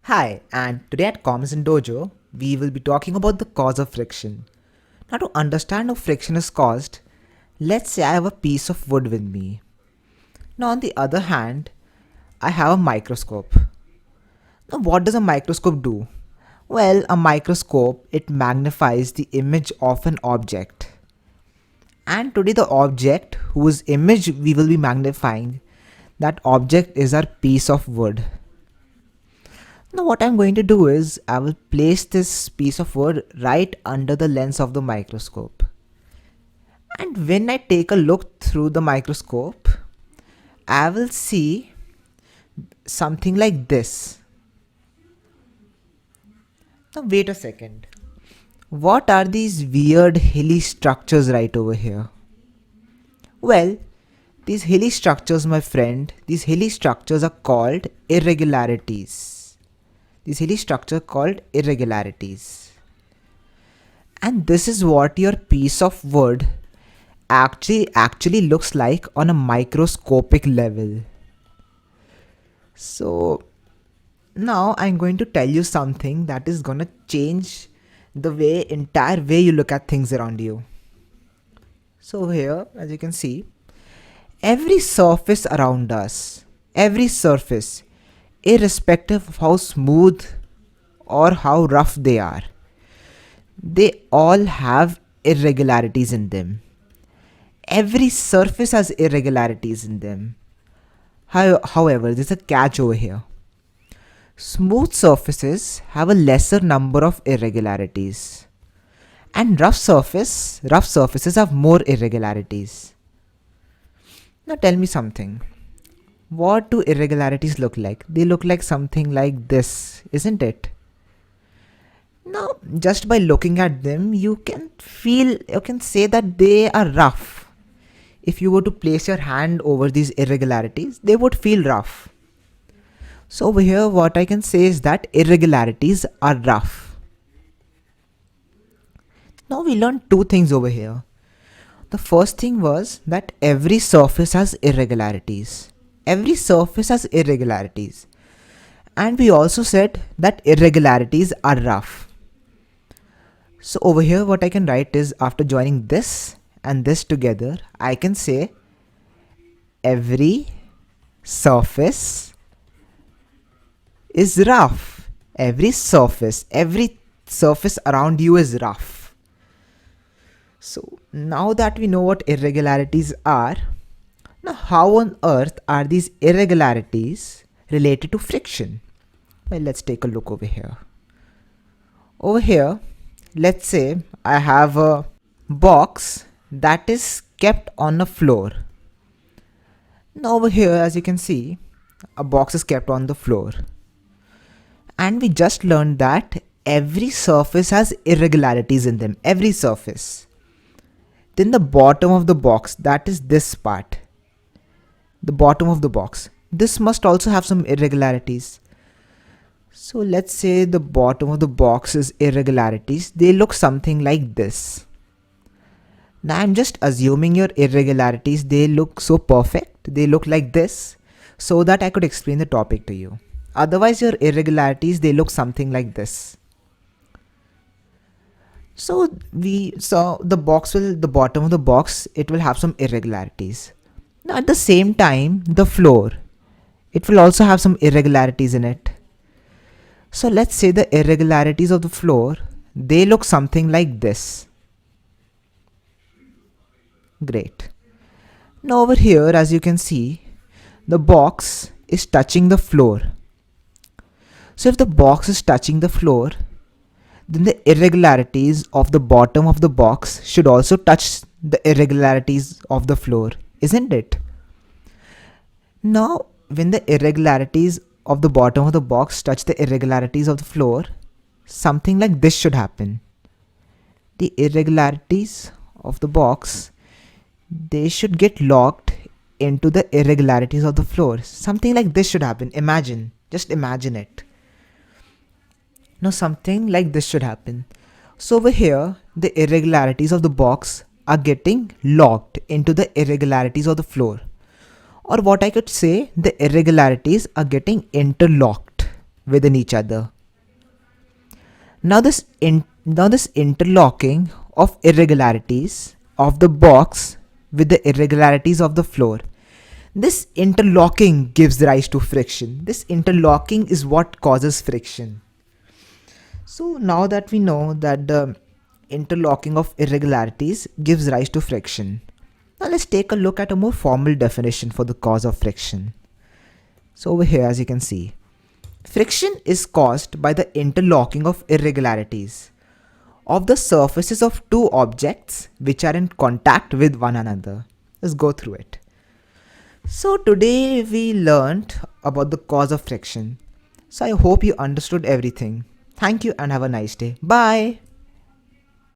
Hi, and today at Commizen Dojo, we will be talking about the cause of friction. Now, to understand how friction is caused, let's say I have a piece of wood with me. Now, on the other hand, I have a microscope. Now, what does a microscope do? Well, a microscope, it magnifies the image of an object. And today the object whose image we will be magnifying, that object is our piece of wood. Now what I'm going to do is I will place this piece of wood right under the lens of the microscope. And when I take a look through the microscope, I will see something like this. Now wait a second. What are these weird hilly structures right over here? Well, these hilly structures, my friend, these hilly structures are called irregularities. These hilly structures are called irregularities. And this is what your piece of wood actually looks like on a microscopic level. So now I'm going to tell you something that is gonna change the entire way you look at things around you. So here, as you can see, every surface around us, every surface, irrespective of how smooth or how rough they are, they all have irregularities in them. Every surface has irregularities in them. However, there's a catch over here. Smooth surfaces have a lesser number of irregularities, and rough surfaces have more irregularities. Now tell me something. What do irregularities look like? They look like something like this, isn't it? Now, just by looking at them, you can say that they are rough. If you were to place your hand over these irregularities, they would feel rough. So over here, what I can say is that irregularities are rough. Now we learned two things over here. The first thing was that every surface has irregularities. Every surface has irregularities. And we also said that irregularities are rough. So over here what I can write is, after joining this and this together, I can say every surface is rough. Every surface around you is rough. So now that we know what irregularities are, now how on earth are these irregularities related to friction? Well, let's take a look over here. Over here, let's say I have a box that is kept on a floor. Now over here, as you can see, a box is kept on the floor. And we just learned that every surface has irregularities in them. Every surface. Then the bottom of the box, that is this part. The bottom of the box. This must also have some irregularities. So let's say the bottom of the box is irregularities. They look something like this. Now I'm just assuming your irregularities, they look so perfect. They look like this, so that I could explain the topic to you. Otherwise your irregularities, they look something like this. So we saw the bottom of the box, it will have some irregularities. Now at the same time, the floor, it will also have some irregularities in it. So let's say the irregularities of the floor, they look something like this. Great. Now over here, as you can see, the box is touching the floor. So if the box is touching the floor, then the irregularities of the bottom of the box should also touch the irregularities of the floor, isn't it? Now, when the irregularities of the bottom of the box touch the irregularities of the floor, something like this should happen. The irregularities of the box, they should get locked into the irregularities of the floor. Something like this should happen. Just imagine it. Now something like this should happen. So over here, the irregularities of the box are getting locked into the irregularities of the floor. Or what I could say, the irregularities are getting interlocked. within each other. Now this interlocking of irregularities of the box with the irregularities of the floor, this interlocking gives rise to friction. This interlocking is what causes friction. So now that we know that the interlocking of irregularities gives rise to friction, now let's take a look at a more formal definition for the cause of friction. So over here, as you can see, friction is caused by the interlocking of irregularities of the surfaces of two objects which are in contact with one another. Let's go through it. So today we learned about the cause of friction. So I hope you understood everything. Thank you and have a nice day. Bye.